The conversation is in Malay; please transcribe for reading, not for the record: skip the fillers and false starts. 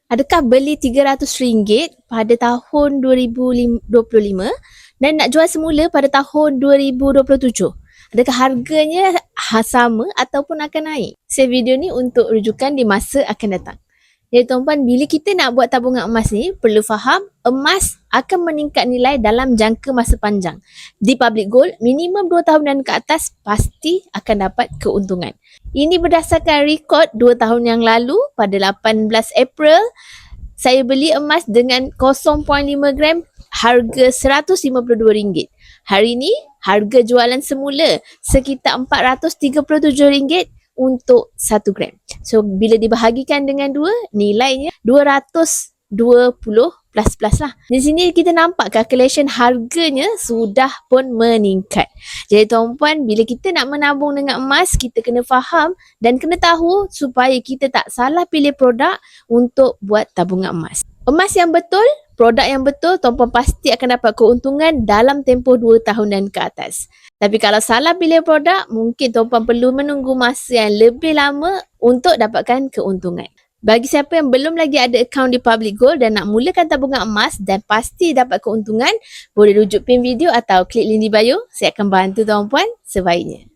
Adakah beli RM300 pada tahun 2025 dan nak jual semula pada tahun 2027? Adakah harganya sama ataupun akan naik? Share video ni untuk rujukan di masa akan datang. Jadi tuan-puan, bila kita nak buat tabungan emas ni, perlu faham emas akan meningkat nilai dalam jangka masa panjang. Di public gold, minimum 2 tahun dan ke atas pasti akan dapat keuntungan. Ini berdasarkan rekod 2 tahun yang lalu pada 18 April, saya beli emas dengan 0.5 gram harga RM152. Hari ni, harga jualan semula sekitar RM437 untuk 1 gram. So, bila dibahagikan dengan 2, nilainya 220 plus lah. Di sini kita nampak calculation harganya sudah pun meningkat. Jadi tuan-puan, bila kita nak menabung dengan emas, kita kena faham dan kena tahu supaya kita tak salah pilih produk untuk buat tabungan emas. Emas yang betul, produk yang betul, tuan-puan pasti akan dapat keuntungan dalam tempoh 2 tahun dan ke atas. Tapi kalau salah pilih produk, mungkin tuan-puan perlu menunggu masa yang lebih lama untuk dapatkan keuntungan. Bagi siapa yang belum lagi ada akaun di Public Gold dan nak mulakan tabungan emas dan pasti dapat keuntungan, boleh rujuk pin video atau klik link di bio. Saya akan bantu tuan-puan sebaiknya.